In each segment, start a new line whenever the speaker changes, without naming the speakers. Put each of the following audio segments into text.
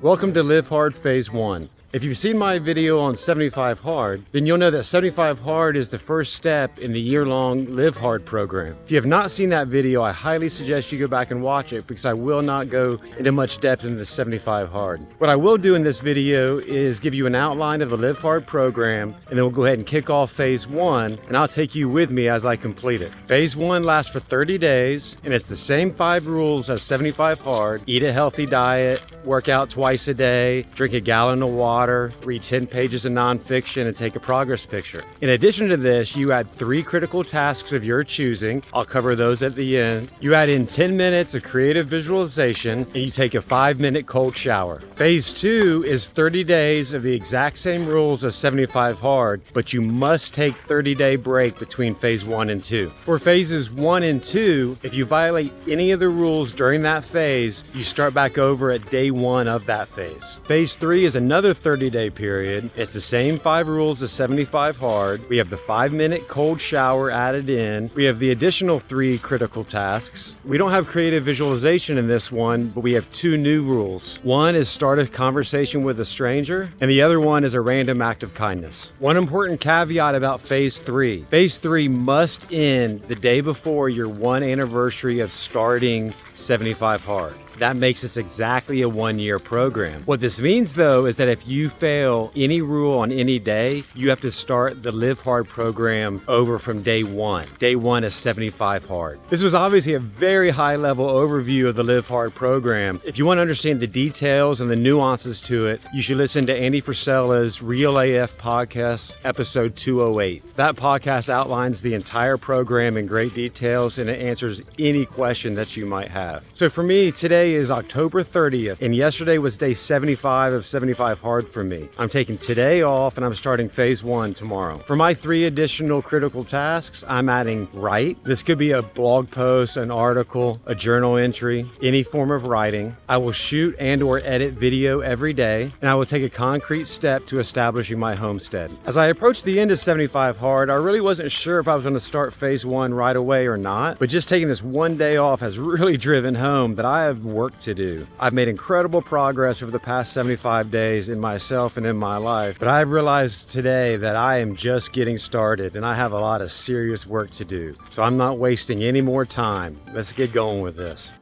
Welcome to Live Hard Phase 1. If you've seen my video on 75 Hard, then you'll know that 75 Hard is the first step in the year-long Live Hard program. If you have not seen that video, I highly suggest you go back and watch it because I will not go into much depth into the 75 Hard. What I will do in this video is give you an outline of the Live Hard program, and then we'll go ahead and kick off Phase 1, and I'll take you with me as I complete it. Phase 1 lasts for 30 days, and it's the same 5 rules as 75 Hard. Eat a healthy diet, work out twice a day, drink a gallon of water, read 10 pages of nonfiction, and take a progress picture. In addition to this, you add 3 critical tasks of your choosing. I'll cover those at the end. You add in 10 minutes of creative visualization, and you take a 5-minute cold shower. Phase 2 is 30 days of the exact same rules as 75 Hard, but you must take 30-day break between Phase 1 and 2. For Phases 1 and 2, if you violate any of the rules during that phase, you start back over at day 1 of that phase. Phase 3 is another 30-day period. It's the same 5 rules as 75 Hard. We have the 5-minute cold shower added in. We have the additional 3 critical tasks. We don't have creative visualization in this one, but we have 2 new rules. One is start a conversation with a stranger, and the other one is a random act of kindness. One important caveat about Phase 3. Phase 3 must end the day before your 1 anniversary of starting 75 Hard. That makes this exactly a 1-year program. What this means, though, is that if you fail any rule on any day, you have to start the Live Hard program over from day 1. Day 1 is 75 Hard. This was obviously a very high-level overview of the Live Hard program. If you want to understand the details and the nuances to it, you should listen to Andy Frisella's Real AF podcast, episode 208. That podcast outlines the entire program in great details, and it answers any question that you might have. So for me, today is October 30th, and yesterday was day 75 of 75 Hard for me. I'm taking today off, and I'm starting Phase 1 tomorrow. For my 3 additional critical tasks, I'm adding write. This could be a blog post, an article, a journal entry, any form of writing. I will shoot and or edit video every day, and I will take a concrete step to establishing my homestead. As I approached the end of 75 Hard, I really wasn't sure if I was going to start Phase 1 right away or not, but just taking this one day off has really driven home that I have work to do. I've made incredible progress over the past 75 days in myself and in my life, but I've realized today that I am just getting started and I have a lot of serious work to do. So I'm not wasting any more time. Let's get going with this.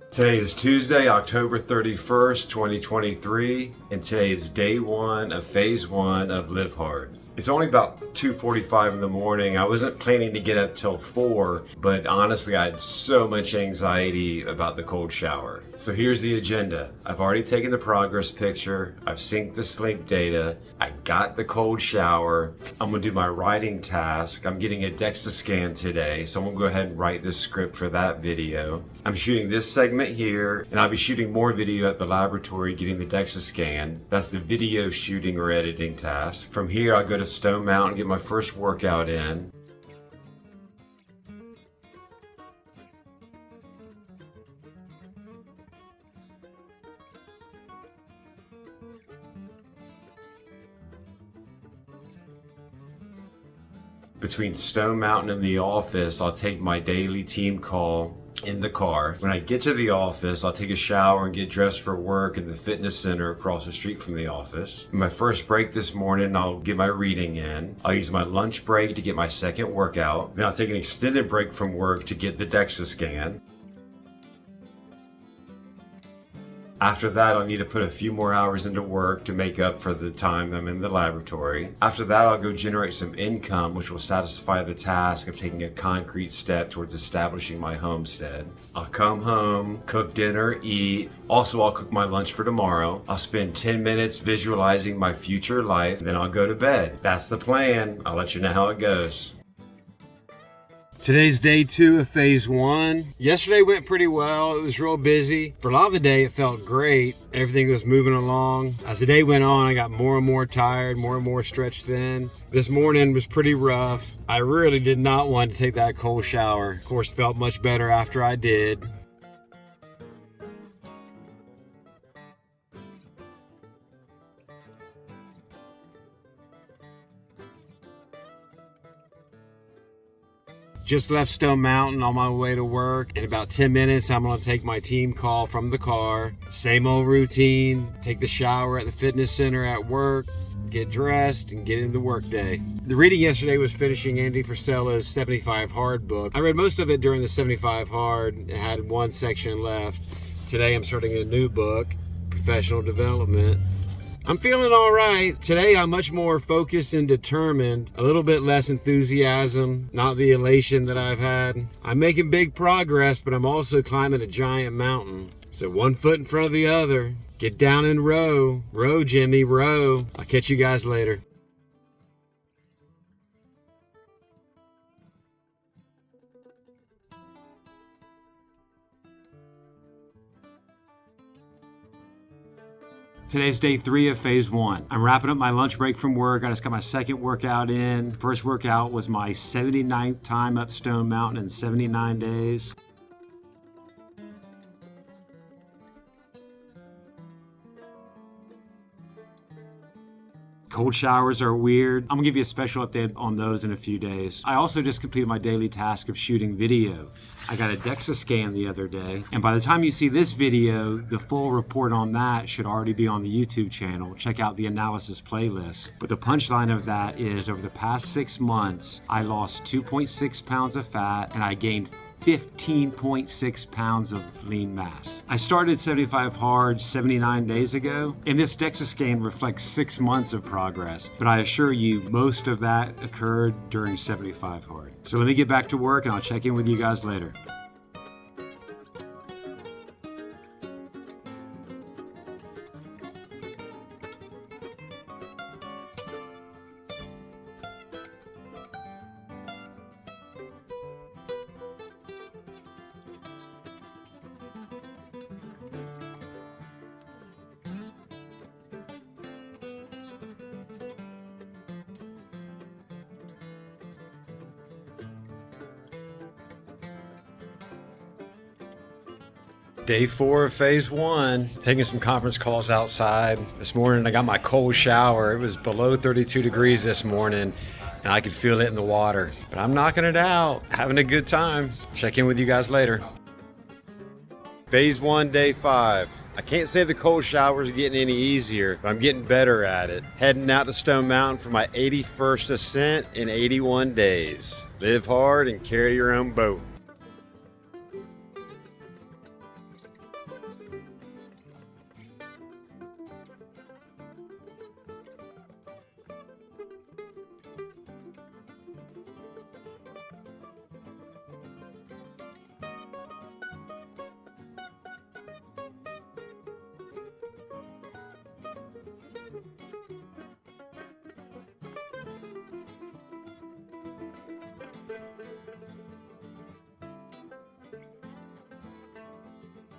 Today is Tuesday, October 31st, 2023, and today is day 1 of Phase 1 of Live Hard. It's only about 2:45 in the morning. I wasn't planning to get up till 4, but honestly, I had so much anxiety about the cold shower. So here's the agenda. I've already taken the progress picture. I've synced the sleep data. I got the cold shower. I'm gonna do my writing task. I'm getting a DEXA scan today, so I'm gonna go ahead and write this script for that video. I'm shooting this segment here, and I'll be shooting more video at the laboratory getting the DEXA scan. That's the video shooting or editing task. From here, I'll go to Stone Mountain, get my first workout in. Between Stone Mountain and the office, I'll take my daily team call in the car. When I get to the office, I'll take a shower and get dressed for work in the fitness center across the street from the office. My first break this morning, I'll get my reading in. I'll use my lunch break to get my second workout. Then I'll take an extended break from work to get the DEXA scan. After that, I'll need to put a few more hours into work to make up for the time I'm in the laboratory. After that, I'll go generate some income, which will satisfy the task of taking a concrete step towards establishing my homestead. I'll come home, cook dinner, eat. Also, I'll cook my lunch for tomorrow. I'll spend 10 minutes visualizing my future life, then I'll go to bed. That's the plan. I'll let you know how it goes. Today's day 2 of Phase 1. Yesterday went pretty well. It was real busy. For a lot of the day, it felt great. Everything was moving along. As the day went on, I got more and more tired, more and more stretched thin. This morning was pretty rough. I really did not want to take that cold shower. Of course, felt much better after I did. Just left Stone Mountain on my way to work. In about 10 minutes, I'm gonna take my team call from the car. Same old routine, take the shower at the fitness center at work, get dressed, and get into the work day. The reading yesterday was finishing Andy Frisella's 75 Hard book. I read most of it during the 75 Hard. It had one section left. Today I'm starting a new book, Professional Development. I'm feeling all right. Today I'm much more focused and determined, a little bit less enthusiasm, not the elation that I've had. I'm making big progress, but I'm also climbing a giant mountain. So one foot in front of the other. Get down and row. Row, Jimmy, row. I'll catch you guys later. Today's day 3 of phase 1. I'm wrapping up my lunch break from work. I just got my second workout in. First workout was my 79th time up Stone Mountain in 79 days. Cold showers are weird. I'm gonna give you a special update on those in a few days. I also just completed my daily task of shooting video. I got a DEXA scan the other day, and by the time you see this video, the full report on that should already be on the YouTube channel. Check out the analysis playlist. But the punchline of that is, over the past 6 months, I lost 2.6 pounds of fat and I gained 15.6 pounds of lean mass. I started 75 Hard 79 days ago, and this DEXA scan reflects 6 months of progress, but I assure you most of that occurred during 75 Hard. So let me get back to work and I'll check in with you guys later. Day 4 of phase 1, taking some conference calls outside. This morning I got my cold shower. It was below 32 degrees this morning and I could feel it in the water. But I'm knocking it out, having a good time. Check in with you guys later. Phase 1, day 5. I can't say the cold showers are getting any easier, but I'm getting better at it. Heading out to Stone Mountain for my 81st ascent in 81 days. Live hard and carry your own boat.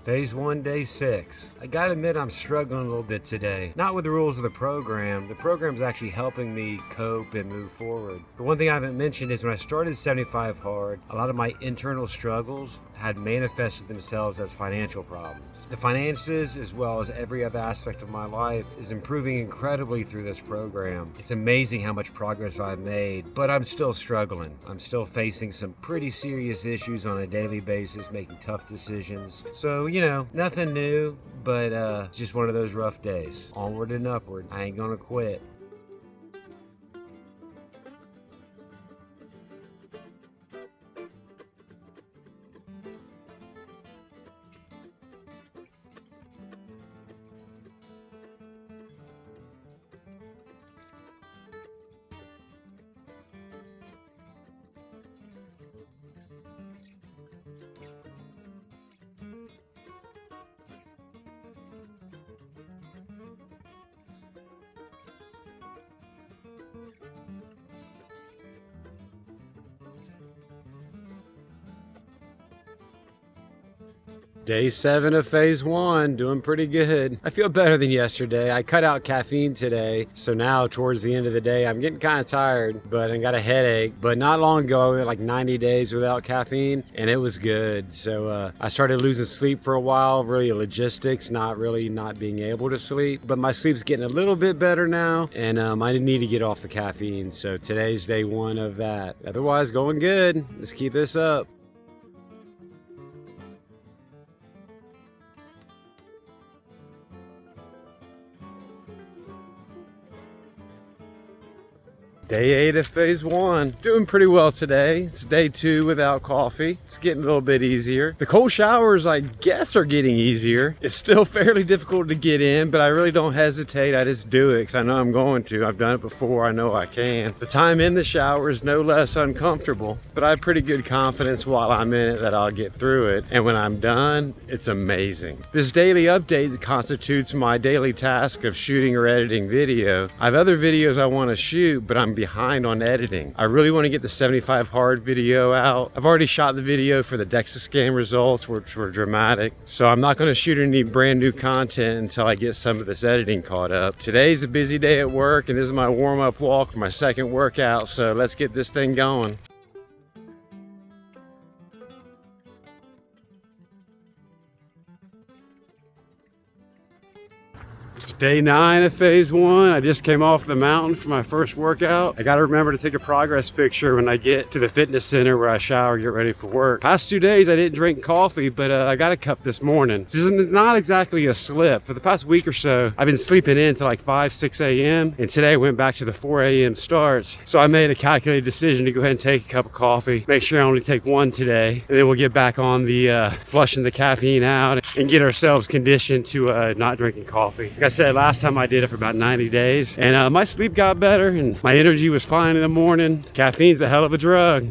Phase 1, day 6. I gotta admit I'm struggling a little bit today. Not with the rules of the program. The program's actually helping me cope and move forward. But one thing I haven't mentioned is when I started 75 Hard, a lot of my internal struggles had manifested themselves as financial problems. The finances, as well as every other aspect of my life, is improving incredibly through this program. It's amazing how much progress I've made, but I'm still struggling. I'm still facing some pretty serious issues on a daily basis, making tough decisions. So, you know, nothing new, but just one of those rough days. Onward and upward. I ain't gonna quit. Day 7 of phase 1, doing pretty good. I feel better than yesterday. I cut out caffeine today, so now towards the end of the day, I'm getting kind of tired, but I got a headache. But not long ago, I went like 90 days without caffeine, and it was good. So I started losing sleep for a while, really logistics, not being able to sleep. But my sleep's getting a little bit better now, and I need to get off the caffeine. So today's day 1 of that. Otherwise, going good. Let's keep this up. Day 8 of phase 1. Doing pretty well today. It's day 2 without coffee. It's getting a little bit easier. The cold showers, I guess, are getting easier. It's still fairly difficult to get in, but I really don't hesitate. I just do it because I know I'm going to. I've done it before. I know I can. The time in the shower is no less uncomfortable, but I have pretty good confidence while I'm in it that I'll get through it. And when I'm done, it's amazing. This daily update constitutes my daily task of shooting or editing video. I have other videos I want to shoot, but I'm behind on editing. I really want to get the 75 hard video out. I've already shot the video for the DEXA scan results, which were dramatic. So I'm not going to shoot any brand new content until I get some of this editing caught up. Today's a busy day at work, and this is my warm-up walk for my second workout. So let's get this thing going. It's day 9 of phase 1. I just came off the mountain for my first workout. I got to remember to take a progress picture when I get to the fitness center where I shower, get ready for work. Past 2 days, I didn't drink coffee, but I got a cup this morning. This is not exactly a slip. For the past week or so, I've been sleeping in till like 5, 6 a.m. And today I went back to the 4 a.m. starts. So I made a calculated decision to go ahead and take a cup of coffee. Make sure I only take 1 today. And then we'll get back on the flushing the caffeine out and get ourselves conditioned to not drinking coffee. Like I said, last time I did it for about 90 days, and my sleep got better and my energy was fine in the morning. Caffeine's a hell of a drug.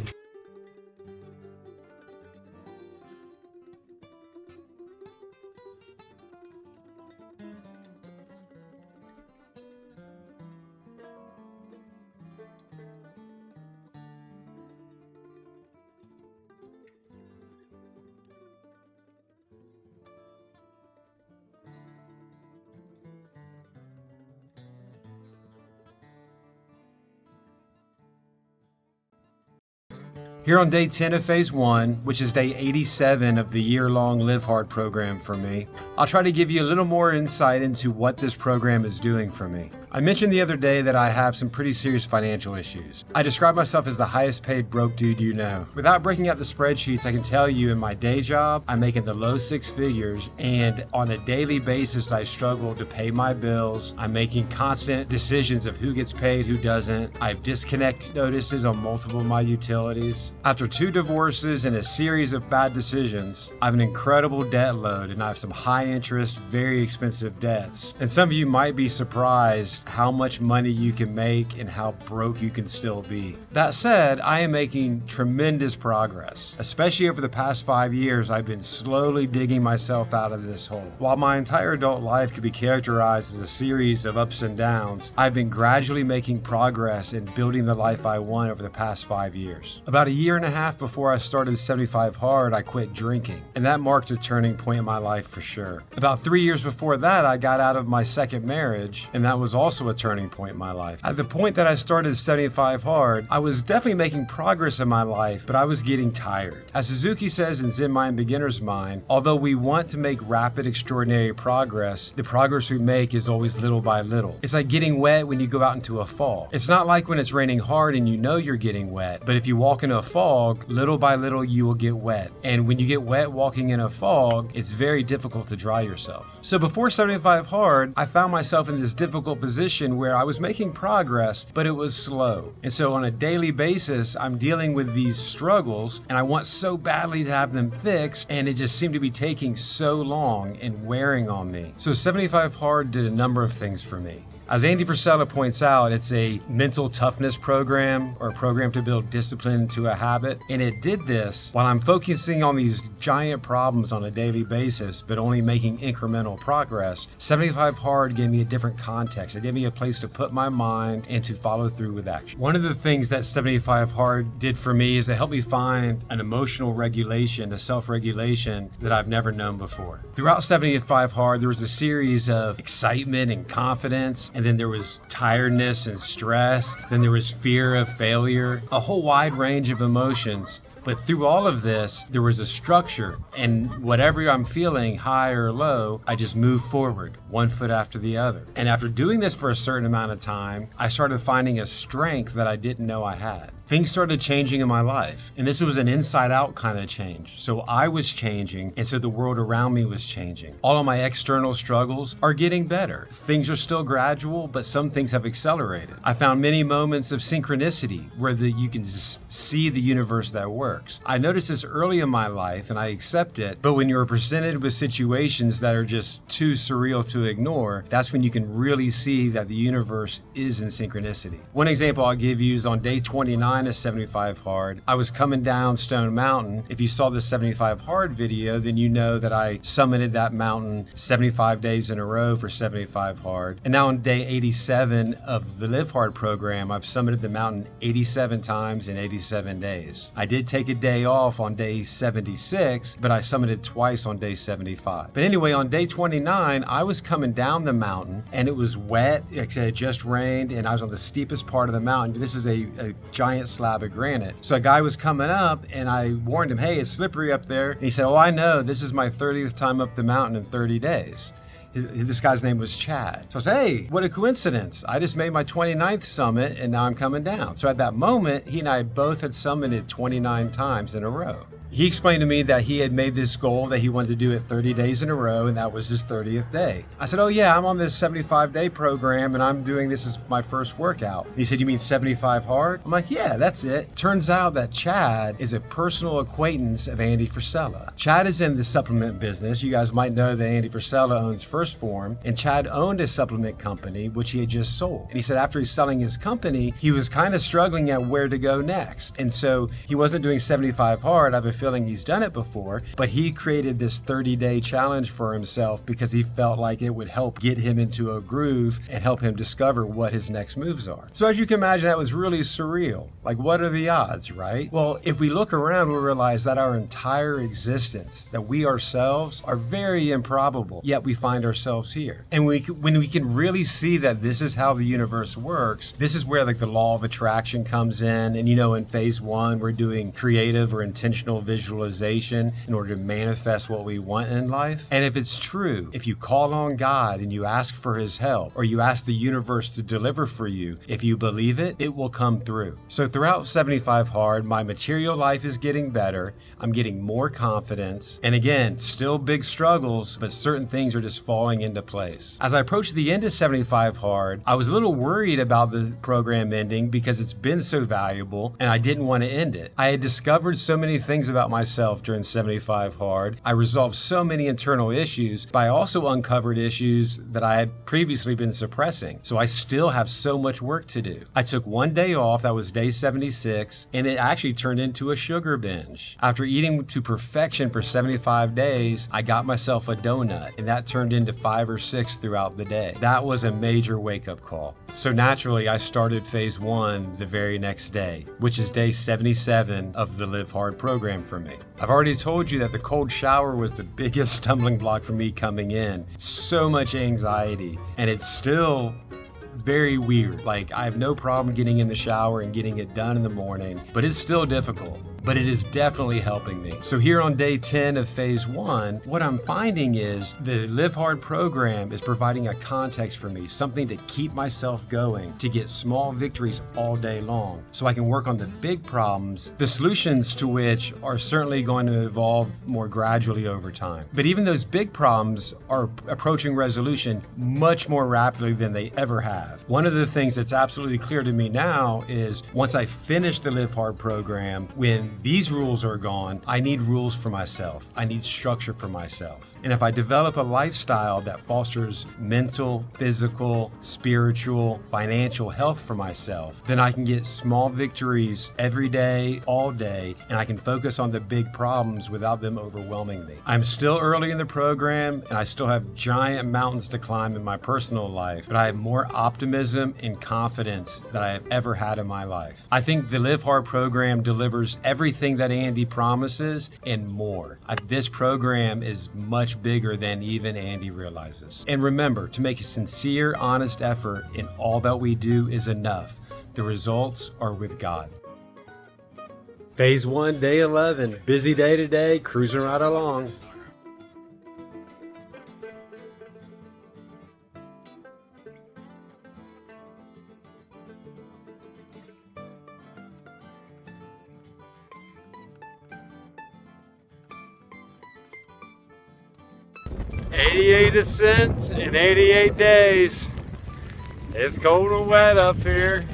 Here on day 10 of phase 1, which is day 87 of the year-long Live Hard program for me, I'll try to give you a little more insight into what this program is doing for me. I mentioned the other day that I have some pretty serious financial issues. I describe myself as the highest paid broke dude you know. Without breaking out the spreadsheets, I can tell you in my day job, I'm making the low 6 figures, and on a daily basis, I struggle to pay my bills. I'm making constant decisions of who gets paid, who doesn't. I have disconnect notices on multiple of my utilities. After 2 divorces and a series of bad decisions, I have an incredible debt load, and I have some high interest, very expensive debts. And some of you might be surprised how much money you can make and how broke you can still be. That said, I am making tremendous progress. Especially over the past 5 years, I've been slowly digging myself out of this hole. While my entire adult life could be characterized as a series of ups and downs, I've been gradually making progress in building the life I want over the past 5 years. About a year and a half before I started 75 Hard, I quit drinking, and that marked a turning point in my life for sure. About 3 years before that, I got out of my second marriage, and that was also a turning point in my life. At the point that I started 75 Hard, I was definitely making progress in my life, but I was getting tired. As Suzuki says in Zen Mind Beginner's Mind, although we want to make rapid, extraordinary progress, the progress we make is always little by little. It's like getting wet when you go out into a fog. It's not like when it's raining hard and you know you're getting wet, but if you walk in a fog, little by little you will get wet. And when you get wet walking in a fog, it's very difficult to dry yourself. So before 75 Hard, I found myself in this difficult position where I was making progress, but it was slow. And so on a daily basis, I'm dealing with these struggles, and I want so badly to have them fixed, and it just seemed to be taking so long and wearing on me. So 75 Hard did a number of things for me. As Andy Frisella points out, it's a mental toughness program or a program to build discipline into a habit. And it did this while I'm focusing on these giant problems on a daily basis, but only making incremental progress. 75 Hard gave me a different context. It gave me a place to put my mind and to follow through with action. One of the things that 75 Hard did for me is it helped me find an emotional regulation, a self-regulation that I've never known before. Throughout 75 Hard, there was a series of excitement and confidence, and then there was tiredness and stress, then there was fear of failure, a whole wide range of emotions. But through all of this, there was a structure, and whatever I'm feeling, high or low, I just move forward, one foot after the other. And after doing this for a certain amount of time, I started finding a strength that I didn't know I had. Things started changing in my life, and this was an inside-out kind of change. So I was changing, and so the world around me was changing. All of my external struggles are getting better. Things are still gradual, but some things have accelerated. I found many moments of synchronicity where you can see the universe that works. I noticed this early in my life, and I accept it, but when you're presented with situations that are just too surreal to ignore, that's when you can really see that the universe is in synchronicity. One example I'll give you is on day 29 of 75 Hard. I was coming down Stone Mountain. If you saw the 75 Hard video, then you know that I summited that mountain 75 days in a row for 75 Hard. And now on day 87 of the Live Hard program, I've summited the mountain 87 times in 87 days. I did take a day off on day 76, but I summited twice on day 75. But anyway, on day 29, I was coming down the mountain and it was wet. It had just rained and I was on the steepest part of the mountain. This is a giant slab of granite. So a guy was coming up and I warned him, hey, it's slippery up there. And he said, oh, I know, this is my 30th time up the mountain in 30 days. This guy's name was Chad. So I said, hey, what a coincidence. I just made my 29th summit and now I'm coming down. So at that moment, he and I both had summited 29 times in a row. He explained to me that he had made this goal that he wanted to do it 30 days in a row, and that was his 30th day. I said, oh yeah, I'm on this 75-day program, and I'm doing this as my first workout. And he said, you mean 75 Hard? I'm like, yeah, that's it. Turns out that Chad is a personal acquaintance of Andy Frisella. Chad is in the supplement business. You guys might know that Andy Frisella owns First Form, and Chad owned a supplement company, which he had just sold. And he said after he's selling his company, he was kind of struggling at where to go next. And so he wasn't doing 75 Hard. I have a feeling he's done it before, but he created this 30-day challenge for himself because he felt like it would help get him into a groove and help him discover what his next moves are. So as you can imagine, that was really surreal. Like, what are the odds, right? Well, if we look around, we realize that our entire existence, that we ourselves are very improbable, yet we find ourselves here. And when we can really see that this is how the universe works, this is where like the law of attraction comes in. And in phase 1, we're doing creative or intentional visualization in order to manifest what we want in life. And if it's true, if you call on God and you ask for his help, or you ask the universe to deliver for you, if you believe it, it will come through. So throughout 75 Hard, my material life is getting better. I'm getting more confidence. And again, still big struggles, but certain things are just falling into place. As I approached the end of 75 Hard, I was a little worried about the program ending because it's been so valuable and I didn't want to end it. I had discovered so many things about myself during 75 Hard. I resolved so many internal issues, but I also uncovered issues that I had previously been suppressing. So I still have so much work to do. I took one day off, that was day 76, and it actually turned into a sugar binge. After eating to perfection for 75 days, I got myself a donut, and that turned into 5 or 6 throughout the day. That was a major wake-up call. So naturally, I started phase 1 the very next day, which is day 77 of the Live Hard program for me. I've already told you that the cold shower was the biggest stumbling block for me coming in. So much anxiety, and it's still very weird. Like, I have no problem getting in the shower and getting it done in the morning, but it's still difficult. But it is definitely helping me. So here on day 10 of phase 1, what I'm finding is the Live Hard program is providing a context for me, something to keep myself going, to get small victories all day long, so I can work on the big problems, the solutions to which are certainly going to evolve more gradually over time. But even those big problems are approaching resolution much more rapidly than they ever have. One of the things that's absolutely clear to me now is once I finish the Live Hard program, when when these rules are gone, I need rules for myself. I need structure for myself. And if I develop a lifestyle that fosters mental, physical, spiritual, financial health for myself, then I can get small victories every day, all day, and I can focus on the big problems without them overwhelming me. I'm still early in the program, and I still have giant mountains to climb in my personal life, but I have more optimism and confidence than I have ever had in my life. I think the Live Hard program delivers everything that Andy promises and more. This program is much bigger than even Andy realizes. And remember, to make a sincere, honest effort in all that we do is enough. The results are with God. Phase 1, day 11. Busy day today, cruising right along. "88 ascents in 88 days. It's cold and wet up here.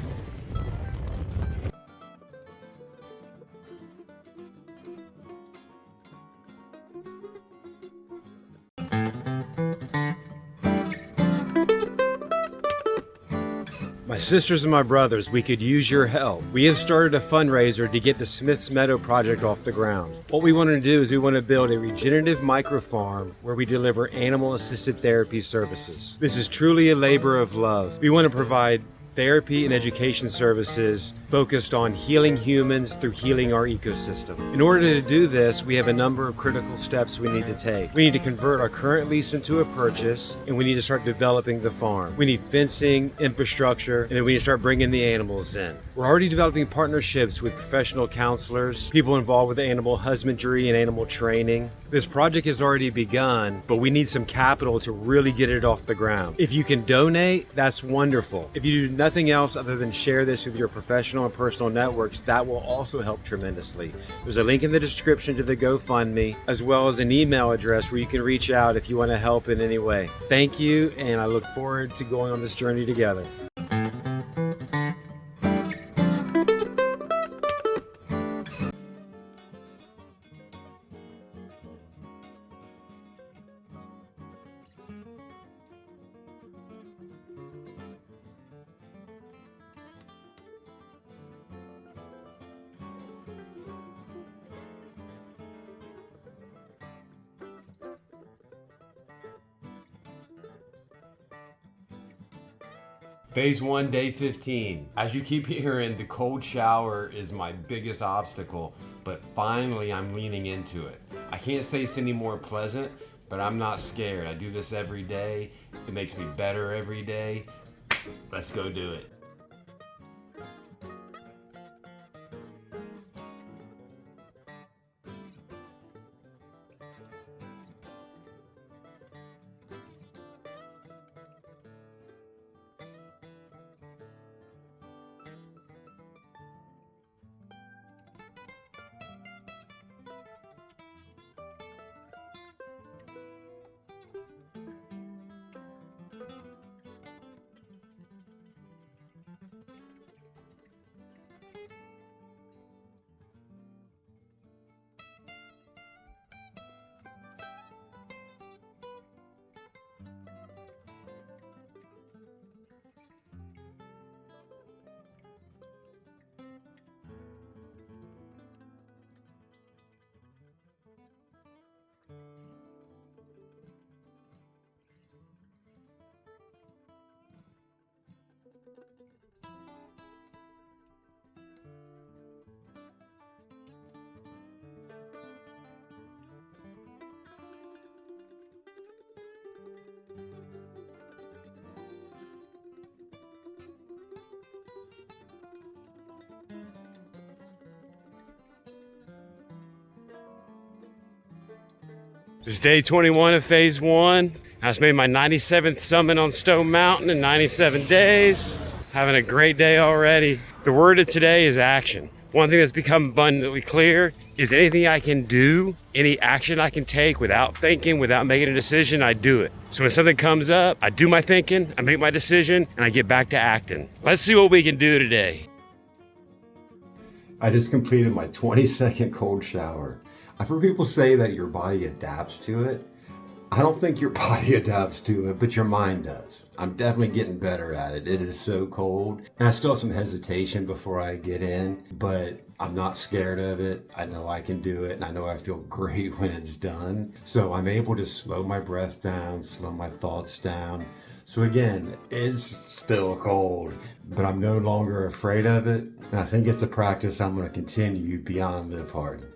My sisters and my brothers, we could use your help. We have started a fundraiser to get the Smith's Meadow project off the ground. What we want to do is we want to build a regenerative microfarm where we deliver animal-assisted therapy services. This is truly a labor of love. We want to provide therapy and education services focused on healing humans through healing our ecosystem. In order to do this, we have a number of critical steps we need to take. We need to convert our current lease into a purchase, and we need to start developing the farm. We need fencing, infrastructure, and then we need to start bringing the animals in. We're already developing partnerships with professional counselors, people involved with animal husbandry and animal training. This project has already begun, but we need some capital to really get it off the ground. If you can donate, that's wonderful. If you do nothing else other than share this with your professional and personal networks, that will also help tremendously. There's a link in the description to the GoFundMe, as well as an email address where you can reach out if you want to help in any way. Thank you, and I look forward to going on this journey together. Phase 1, day 15. As you keep hearing, the cold shower is my biggest obstacle, but finally I'm leaning into it. I can't say it's any more pleasant, but I'm not scared. I do this every day. It makes me better every day. Let's go do it. This is day 21 of phase 1. I just made my 97th summit on Stone Mountain in 97 days. Having a great day already. The word of today is action. One thing that's become abundantly clear is anything I can do, any action I can take without thinking, without making a decision, I do it. So when something comes up, I do my thinking, I make my decision, and I get back to acting. Let's see what we can do today. I just completed my 20-second cold shower. I've heard people say that your body adapts to it. I don't think your body adapts to it, but your mind does. I'm definitely getting better at it. It is so cold. And I still have some hesitation before I get in, but I'm not scared of it. I know I can do it, and I know I feel great when it's done. So I'm able to slow my breath down, slow my thoughts down. So again, it's still cold, but I'm no longer afraid of it. And I think it's a practice I'm going to continue beyond Live Hard.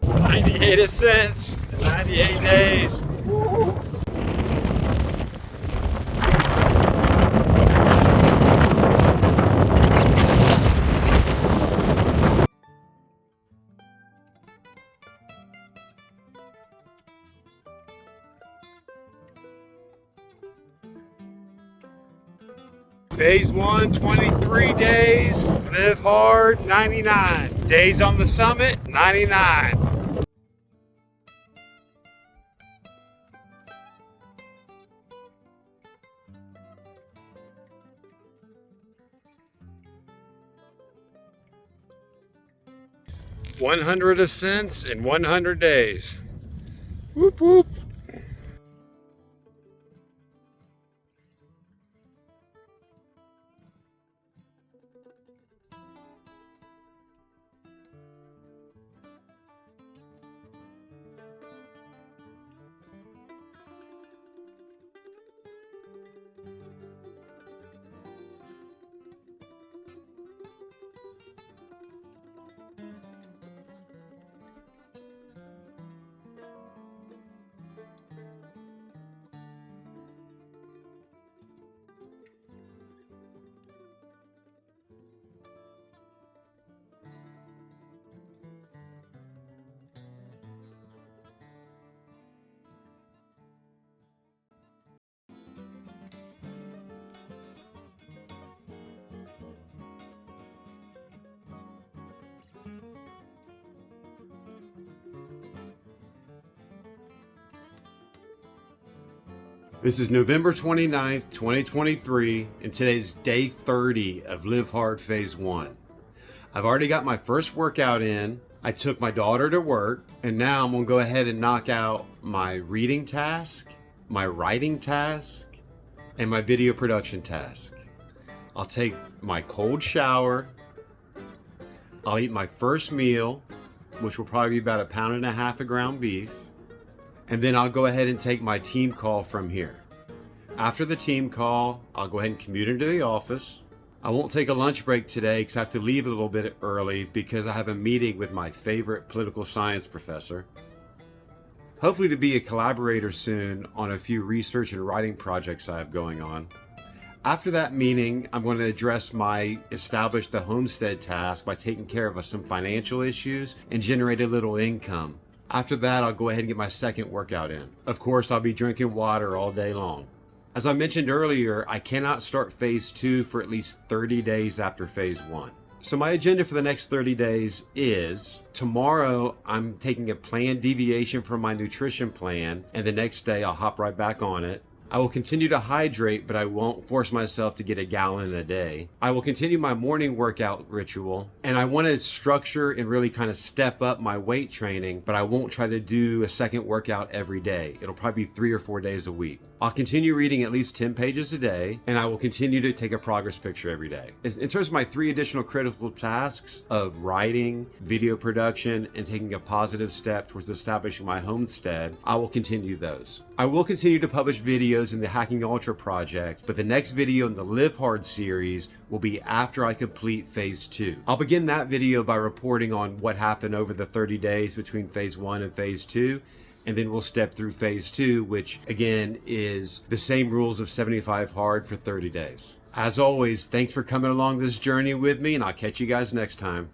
98 cents, 98 days. Woo. Phase 1, 23 days. Live Hard, 99. Days on the summit, 99. $100 ascents in 100 days. Whoop whoop. This is November 29th, 2023, and today's day 30 of Live Hard Phase 1. I've already got my first workout in. I took my daughter to work, and now I'm gonna go ahead and knock out my reading task, my writing task, and my video production task. I'll take my cold shower. I'll eat my first meal, which will probably be about 1.5 pounds of ground beef. And then I'll go ahead and take my team call from here. After the team call, I'll go ahead and commute into the office. I won't take a lunch break today because I have to leave a little bit early because I have a meeting with my favorite political science professor. Hopefully to be a collaborator soon on a few research and writing projects I have going on. After that meeting, I'm going to address my establish the homestead task by taking care of some financial issues and generate a little income. After that, I'll go ahead and get my second workout in. Of course, I'll be drinking water all day long. As I mentioned earlier, I cannot start phase 2 for at least 30 days after phase 1. So my agenda for the next 30 days is tomorrow I'm taking a planned deviation from my nutrition plan, and the next day I'll hop right back on it. I will continue to hydrate, but I won't force myself to get 1 gallon a day. I will continue my morning workout ritual, and I want to structure and really kind of step up my weight training, but I won't try to do a second workout every day. It'll probably be 3 or 4 days a week. I'll continue reading at least 10 pages a day, and I will continue to take a progress picture every day. In terms of my 3 additional critical tasks of writing, video production, and taking a positive step towards establishing my homestead, I will continue those. I will continue to publish videos in the Hacking Ultra project, but the next video in the Live Hard series will be after I complete phase 2. I'll begin that video by reporting on what happened over the 30 days between phase 1 and phase 2. And then we'll step through phase 2, which again is the same rules of 75 hard for 30 days. As always, thanks for coming along this journey with me, and I'll catch you guys next time.